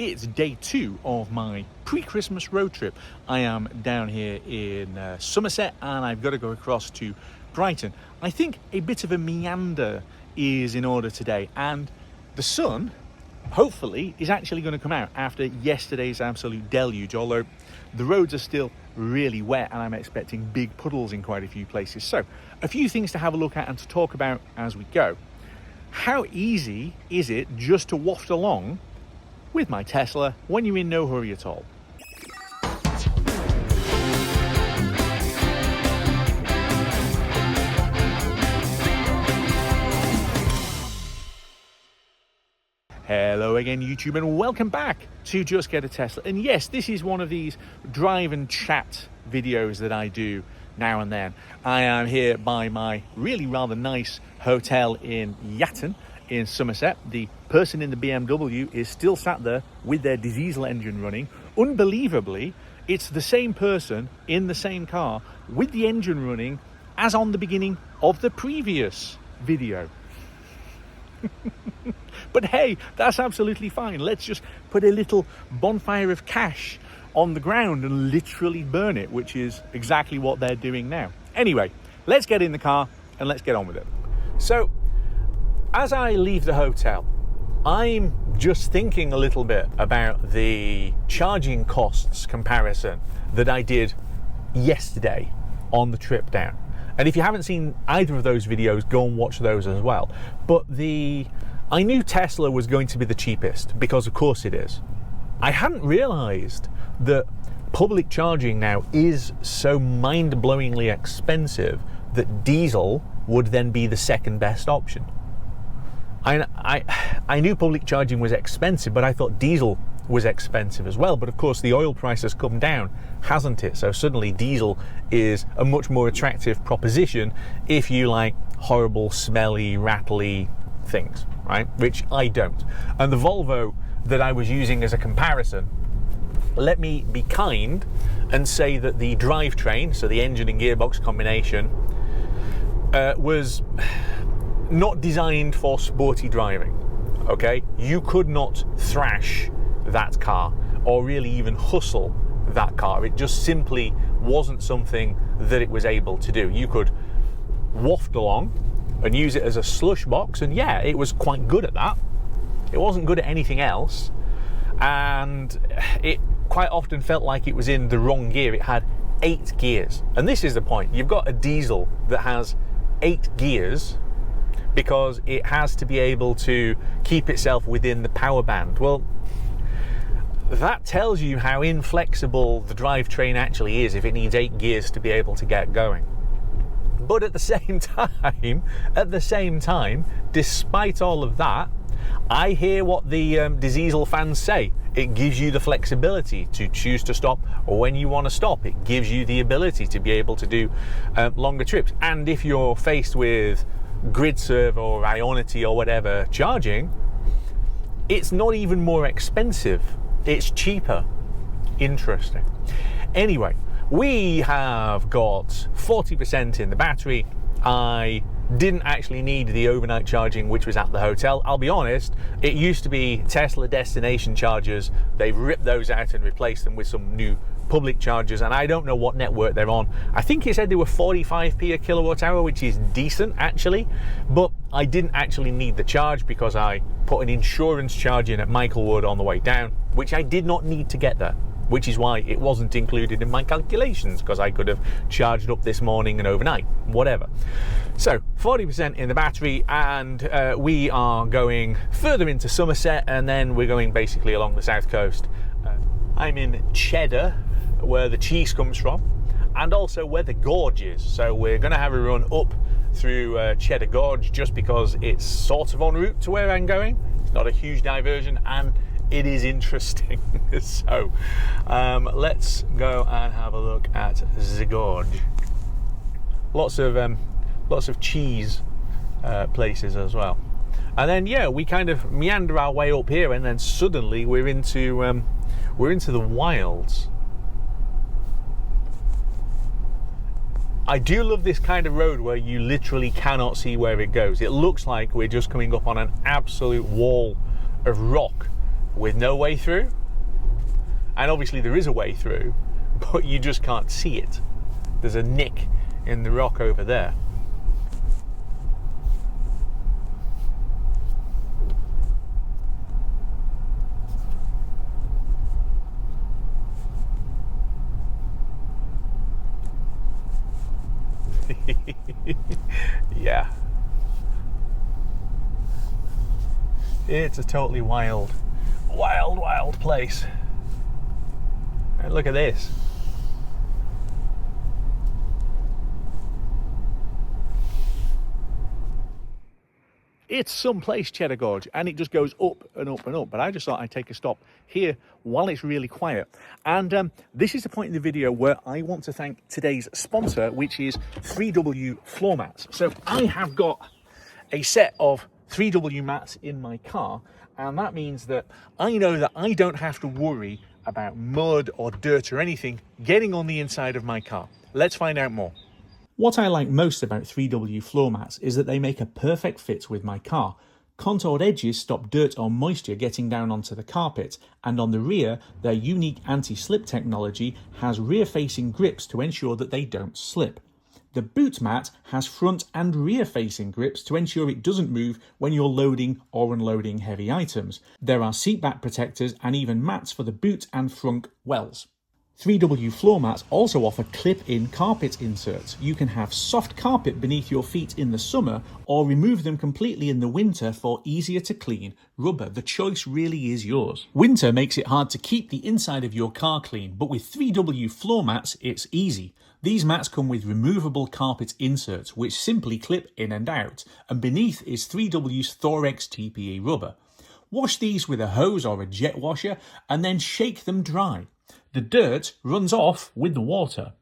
It's day 2 of my pre-Christmas road trip. I am down here in Somerset and I've got to go across to Brighton. I think a bit of a meander is in order today, and the sun, hopefully, is actually going to come out after yesterday's absolute deluge, although the roads are still really wet and I'm expecting big puddles in quite a few places. So, a few things to have a look at and to talk about as we go. How easy is it just to waft along with my Tesla when you're in no hurry at all? Hello again, YouTube, and welcome back to Just Get a Tesla. And yes, this is one of these drive and chat videos that I do now and then. I am here by my really rather nice hotel in Wafting in Somerset. The person in the BMW is still sat there with their diesel engine running. Unbelievably, it's the same person in the same car with the engine running as on the beginning of the previous video. But hey, that's absolutely fine. Let's just put a little bonfire of cash on the ground and literally burn it, which is exactly what they're doing now. Anyway, let's get in the car and let's get on with it. So, as I leave the hotel, I'm just thinking a little bit about the charging costs comparison that I did yesterday on the trip down. And if you haven't seen either of those videos, go and watch those as well. But I knew Tesla was going to be the cheapest, because of course it is. I hadn't realized that public charging now is so mind-blowingly expensive that diesel would then be the second best option. I knew public charging was expensive, but I thought diesel was expensive as well. But of course the oil price has come down, hasn't it? So suddenly diesel is a much more attractive proposition if you like horrible, smelly, rattly things, right? Which I don't. And the Volvo that I was using as a comparison, let me be kind and say that the drivetrain, so the engine and gearbox combination, was not designed for sporty driving. Okay, you could not thrash that car or really even hustle that car. It just simply wasn't something that it was able to do. You could waft along and use it as a slush box, and yeah, it was quite good at that. It wasn't good at anything else, and it quite often felt like it was in the wrong gear. It had 8 gears, and this is the point. You've got a diesel that has 8 gears because it has to be able to keep itself within the power band. Well, that tells you how inflexible the drivetrain actually is if it needs 8 gears to be able to get going. But at the same time, despite all of that, I hear what the diesel fans say. It gives you the flexibility to choose to stop when you want to stop. It gives you the ability to be able to do longer trips. And if you're faced with GridServe or Ionity or whatever charging, it's not even more expensive. It's cheaper. Interesting. Anyway, we have got 40% in the battery. I didn't actually need the overnight charging, which was at the hotel. I'll be honest, it used to be Tesla destination chargers. They've ripped those out and replaced them with some new public chargers, and I don't know what network they're on. I think it said they were 45p a kilowatt hour, which is decent actually, but I didn't actually need the charge because I put an insurance charge in at Michaelwood on the way down, which I did not need to get there, which is why it wasn't included in my calculations, because I could have charged up this morning and overnight, whatever. So 40% in the battery, and we are going further into Somerset, and then we're going basically along the south coast. I'm in Cheddar, where the cheese comes from, and also where the gorge is. So we're going to have a run up through Cheddar Gorge, just because it's sort of en route to where I'm going. It's not a huge diversion, and it is interesting. So let's go and have a look at the gorge. Lots of cheese places as well. And then yeah, we kind of meander our way up here, and then suddenly we're into the wilds. I do love this kind of road where you literally cannot see where it goes. It looks like we're just coming up on an absolute wall of rock with no way through. And obviously there is a way through, but you just can't see it. There's a nick in the rock over there. Yeah. It's a totally wild place. And look at this. It's someplace, Cheddar Gorge, and it just goes up and up and up. But I just thought I'd take a stop here while it's really quiet. And this is the point in the video where I want to thank today's sponsor, which is 3W floor mats. So I have got a set of 3W mats in my car, and that means that I know that I don't have to worry about mud or dirt or anything getting on the inside of my car. Let's find out more. What I like most about 3W floor mats is that they make a perfect fit with my car. Contoured edges stop dirt or moisture getting down onto the carpet, and on the rear, their unique anti-slip technology has rear-facing grips to ensure that they don't slip. The boot mat has front and rear-facing grips to ensure it doesn't move when you're loading or unloading heavy items. There are seat back protectors and even mats for the boot and front wells. 3W floor mats also offer clip-in carpet inserts. You can have soft carpet beneath your feet in the summer or remove them completely in the winter for easier to clean rubber. The choice really is yours. Winter makes it hard to keep the inside of your car clean, but with 3W floor mats, it's easy. These mats come with removable carpet inserts which simply clip in and out, and beneath is 3W's Thorex TPE rubber. Wash these with a hose or a jet washer and then shake them dry. The dirt runs off with the water.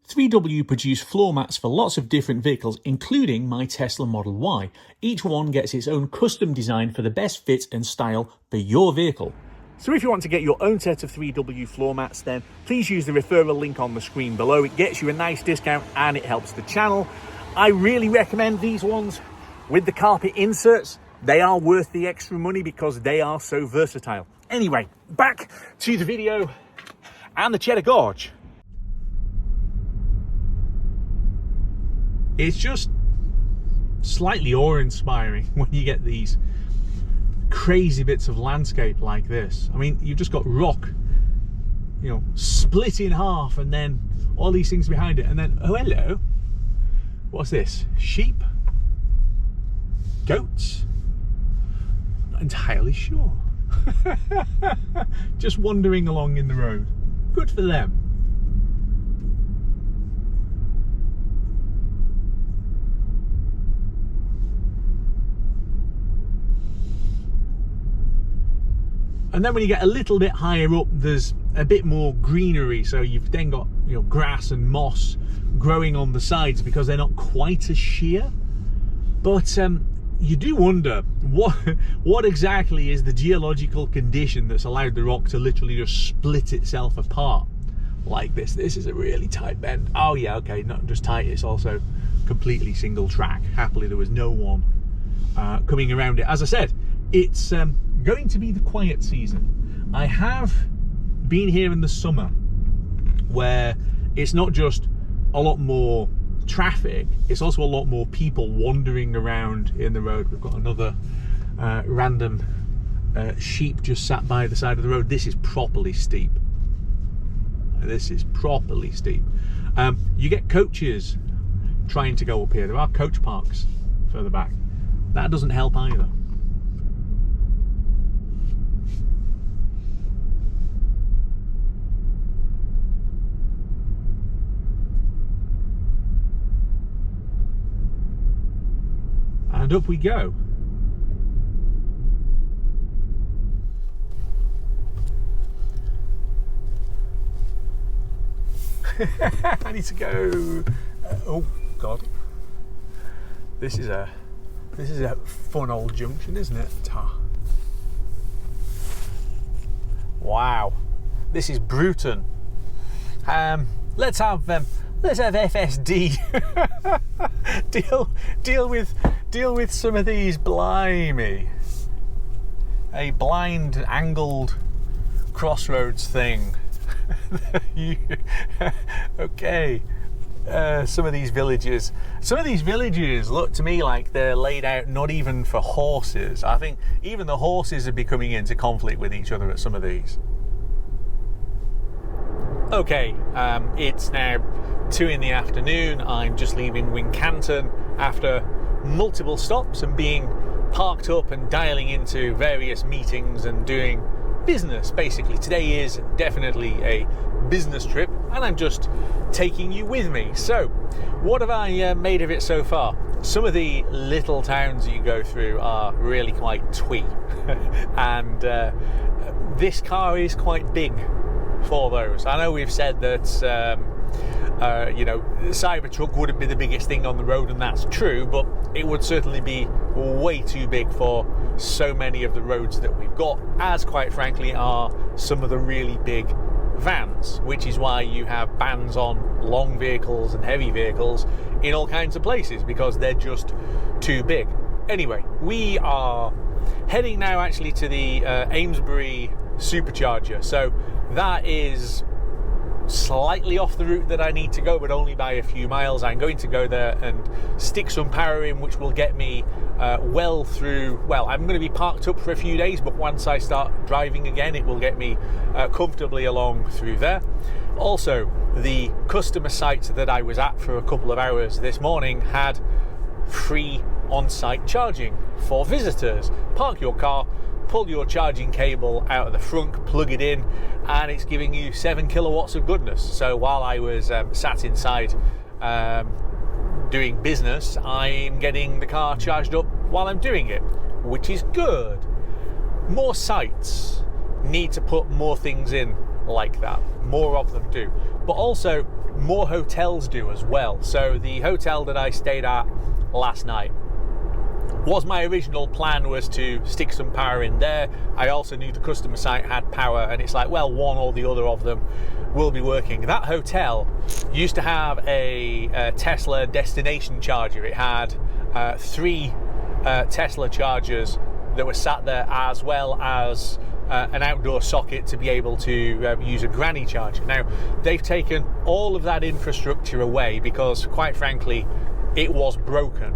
3W produce floor mats for lots of different vehicles, including my Tesla Model Y. Each one gets its own custom design for the best fit and style for your vehicle. So if you want to get your own set of 3W floor mats, then please use the referral link on the screen below. It gets you a nice discount and it helps the channel. I really recommend these ones with the carpet inserts. They are worth the extra money because they are so versatile. Anyway, back to the video and the Cheddar Gorge. It's just slightly awe-inspiring when you get these crazy bits of landscape like this. I mean, you've just got rock, you know, split in half, and then all these things behind it, and then, oh hello, what's this? Sheep? Goats? Not entirely sure. Just wandering along in the road. Good for them. And then when you get a little bit higher up, there's a bit more greenery. So you've then got, you know, grass and moss growing on the sides because they're not quite as sheer. But you do wonder what exactly is the geological condition that's allowed the rock to literally just split itself apart like this. This is a really tight bend. Oh yeah, okay, not just tight, it's also completely single track. Happily there was no one coming around it. As I said, it's going to be the quiet season. I have been here in the summer where it's not just a lot more traffic, it's also a lot more people wandering around in the road. We've got another random sheep just sat by the side of the road. This is properly steep. This is properly steep. You get coaches trying to go up here. There are coach parks further back. That doesn't help either. And up we go. I need to go. Oh God, this is a fun old junction, isn't it? Wow, this is Bruton. Let's have FSD deal with some of these. Blimey. a blind angled crossroads thing. Okay. Some of these villages look to me like they're laid out not even for horses. I think even the horses are becoming into conflict with each other at some of these. Okay, it's now 2 in the afternoon. I'm just leaving Wincanton after multiple stops and being parked up and dialing into various meetings and doing business. Basically, today is definitely a business trip, and I'm just taking you with me. So, what have I made of it so far? Some of the little towns that you go through are really quite twee, and this car is quite big for those. I know we've said that Cybertruck wouldn't be the biggest thing on the road, and that's true, but it would certainly be way too big for so many of the roads that we've got, as quite frankly are some of the really big vans, which is why you have bans on long vehicles and heavy vehicles in all kinds of places, because they're just too big. Anyway, we are heading now actually to the Amesbury Supercharger. So that is slightly off the route that I need to go, but only by a few miles. I'm going to go there and stick some power in, which will get me I'm going to be parked up for a few days, but once I start driving again, it will get me comfortably along through there. Also, the customer site that I was at for a couple of hours this morning had free on-site charging for visitors. Park your car, pull your charging cable out of the front, plug it in, and it's giving you 7 kilowatts of goodness. So while I was sat inside doing business, I'm getting the car charged up while I'm doing it, which is good. More sites need to put more things in like that. More of them do. But also, more hotels do as well. So the hotel that I stayed at last night, my original plan was to stick some power in there. I also knew the customer site had power, and it's like, well, one or the other of them will be working. That hotel used to have a Tesla destination charger. It had 3 Tesla chargers that were sat there, as well as an outdoor socket to be able to use a granny charger. Now, they've taken all of that infrastructure away because, quite frankly, it was broken.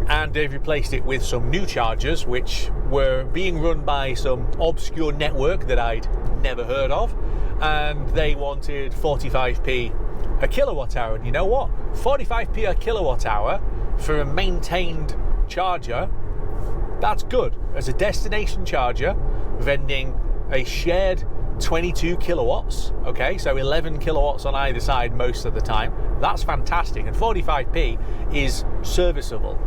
And they've replaced it with some new chargers, which were being run by some obscure network that I'd never heard of, and they wanted 45p a kilowatt hour. And you know what? 45p a kilowatt hour for a maintained charger, that's good. As a destination charger, vending a shared 22 kilowatts, okay, so 11 kilowatts on either side most of the time, that's fantastic, and 45p is serviceable.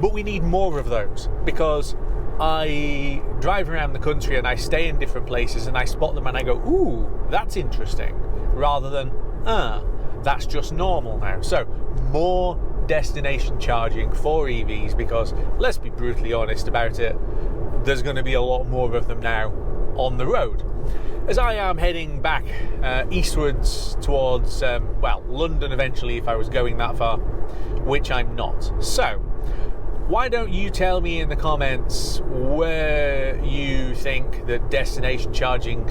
But we need more of those, because I drive around the country and I stay in different places and I spot them and I go, ooh, that's interesting, rather than, that's just normal now. So more destination charging for EVs, because let's be brutally honest about it, there's going to be a lot more of them now on the road. As I am heading back eastwards towards, London eventually, if I was going that far, which I'm not. So, why don't you tell me in the comments where you think that destination charging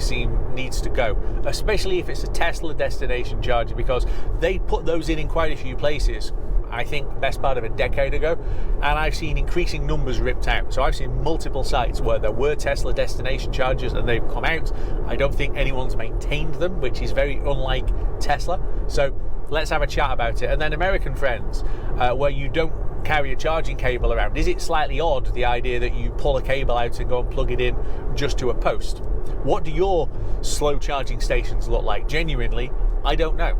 needs to go, especially if it's a Tesla destination charger, because they put those in quite a few places. I think best part of a decade ago, and I've seen increasing numbers ripped out. So I've seen multiple sites where there were Tesla destination chargers and they've come out. I don't think anyone's maintained them, which is very unlike Tesla. So let's have a chat about it. And then American friends, where you don't carry a charging cable around, is it slightly odd, the idea that you pull a cable out and go and plug it in just to a post? What do your slow charging stations look like? Genuinely, I don't know.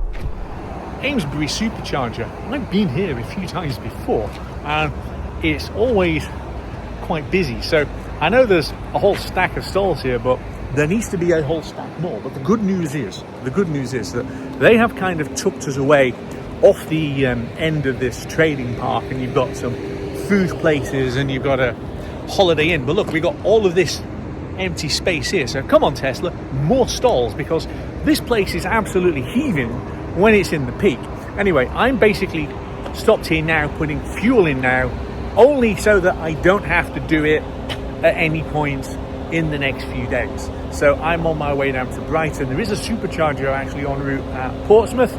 Amesbury Supercharger. I've been here a few times before, and it's always quite busy. So I know there's a whole stack of stalls here, but there needs to be a whole stack more. But the good news is that they have kind of tucked us away off the end of this trading park, and you've got some food places and you've got a Holiday Inn. But look, we've got all of this empty space here. So come on, Tesla, more stalls, because this place is absolutely heaving when it's in the peak. Anyway, I'm basically stopped here now, putting fuel in now, only so that I don't have to do it at any point in the next few days. So I'm on my way down to Brighton. There is a supercharger actually en route at Portsmouth,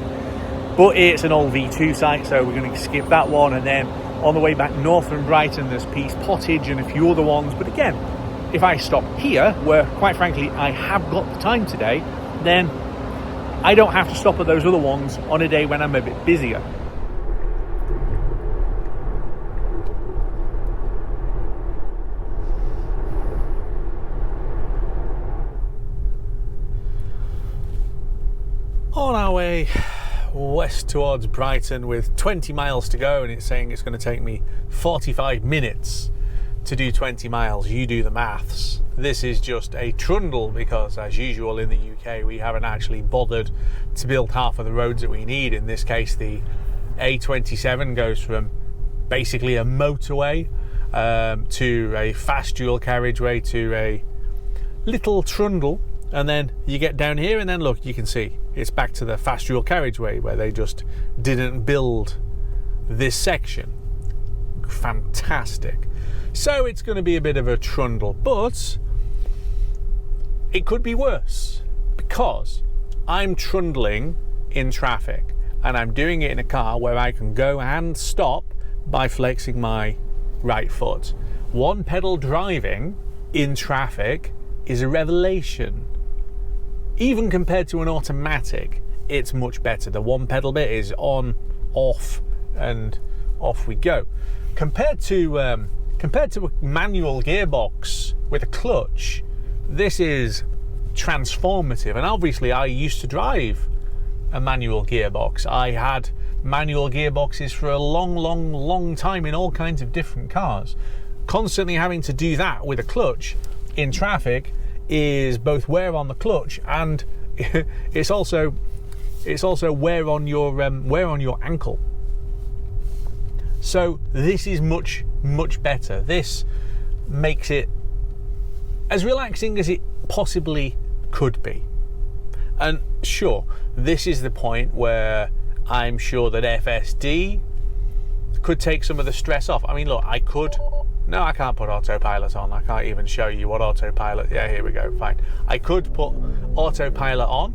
but it's an old V2 site, so we're going to skip that one. And then on the way back north from Brighton, there's Peace Pottage and a few other ones. But again, if I stop here, where quite frankly I have got the time today, then I don't have to stop at those other ones on a day when I'm a bit busier. On our way west towards Brighton with 20 miles to go, and it's saying it's going to take me 45 minutes to do 20 miles. You do the maths. This is just a trundle because, as usual in the UK, we haven't actually bothered to build half of the roads that we need. In this case, the A27 goes from basically a motorway to a fast dual carriageway to a little trundle, and then you get down here and then look, you can see it's back to the fast dual carriageway where they just didn't build this section. Fantastic. So it's going to be a bit of a trundle, but it could be worse because I'm trundling in traffic and I'm doing it in a car where I can go and stop by flexing my right foot. One pedal driving in traffic is a revelation. Even compared to an automatic, it's much better. The one pedal bit is on, off, and off we go. Compared to a manual gearbox with a clutch, this is transformative. And obviously I used to drive a manual gearbox. I had manual gearboxes for a long time in all kinds of different cars. Constantly having to do that with a clutch in traffic is both wear on the clutch and it's also wear on your ankle. So this is much better. This makes it as relaxing as it possibly could be. And sure, this is the point where I'm sure that FSD could take some of the stress off. I mean, look, no, I can't put autopilot on. I can't even show you what autopilot. Yeah, here we go. Fine. I could put autopilot on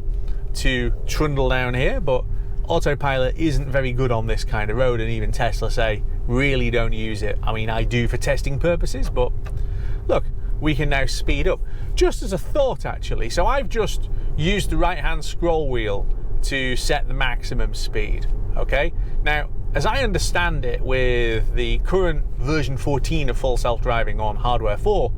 to trundle down here, but autopilot isn't very good on this kind of road, and even Tesla say really don't use it. I mean, I do for testing purposes, but look, we can now speed up. Just as a thought, actually, so I've just used the right-hand scroll wheel to set the maximum speed. Okay. Now, as I understand it, with the current version 14 of full self-driving on hardware 4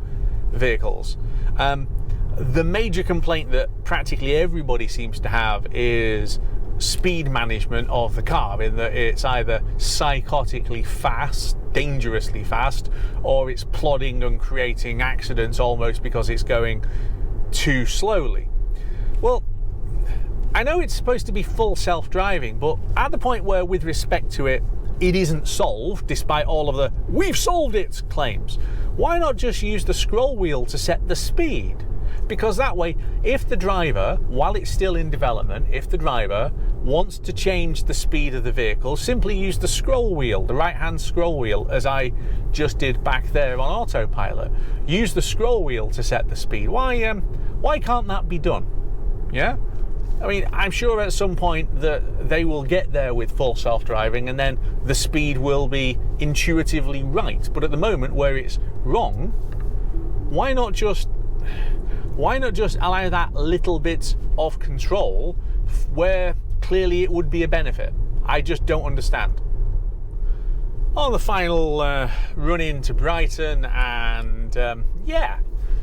vehicles, the major complaint that practically everybody seems to have is speed management of the car, in that it's either psychotically fast, dangerously fast, or it's plodding and creating accidents almost because it's going too slowly. Well, I know it's supposed to be full self-driving, but at the point where, with respect to it, it isn't solved, despite all of the "we've solved it" claims, why not just use the scroll wheel to set the speed? Because that way, if the driver, while it's still in development, if the driver wants to change the speed of the vehicle, simply use the scroll wheel, the right-hand scroll wheel, as I just did back there on autopilot. Use the scroll wheel to set the speed. Why can't that be done? Yeah? I mean, I'm sure at some point that they will get there with full self-driving and then the speed will be intuitively right. But at the moment where it's wrong, why not just allow that little bit of control where clearly it would be a benefit? I just don't understand. On the final run into Brighton, and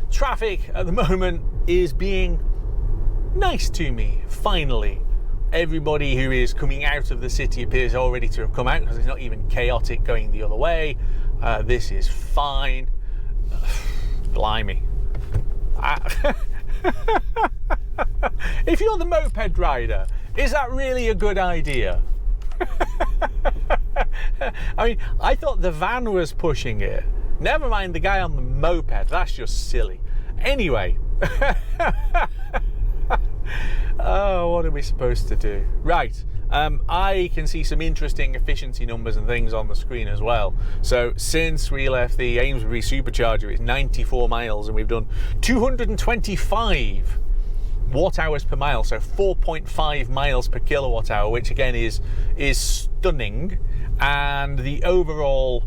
traffic at the moment is being nice to me, finally. Everybody who is coming out of the city appears already to have come out because it's not even chaotic going the other way. This is fine. Blimey. If you're the moped rider, is that really a good idea? I mean, I thought the van was pushing it. Never mind the guy on the moped. That's just silly. Anyway. Oh, are we supposed to do? Right. I can see some interesting efficiency numbers and things on the screen as well. So since we left the Amesbury Supercharger, it's 94 miles and we've done 225 watt hours per mile, so 4.5 miles per kilowatt hour, which again is stunning. And the overall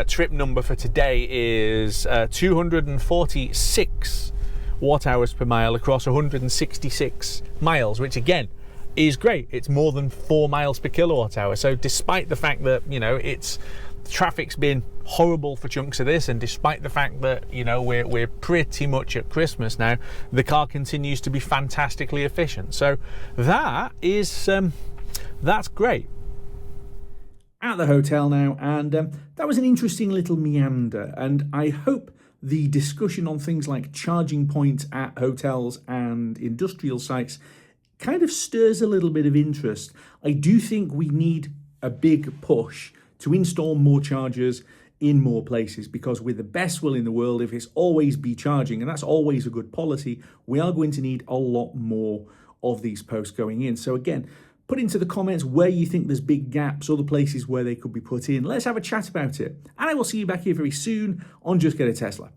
trip number for today is 246 watt hours per mile across 166 miles, which again is great. It's more than 4 miles per kilowatt hour. So despite the fact that, you know, traffic's been horrible for chunks of this, and despite the fact that, you know, we're pretty much at Christmas now, the car continues to be fantastically efficient. So that is that's great. At the hotel now, and that was an interesting little meander, and I hope the discussion on things like charging points at hotels and industrial sites kind of stirs a little bit of interest. I do think we need a big push to install more chargers in more places, because with the best will in the world, if it's always be charging, and that's always a good policy, we are going to need a lot more of these posts going in. So again, put into the comments where you think there's big gaps, other places where they could be put in. Let's have a chat about it. And I will see you back here very soon on Just Get a Tesla.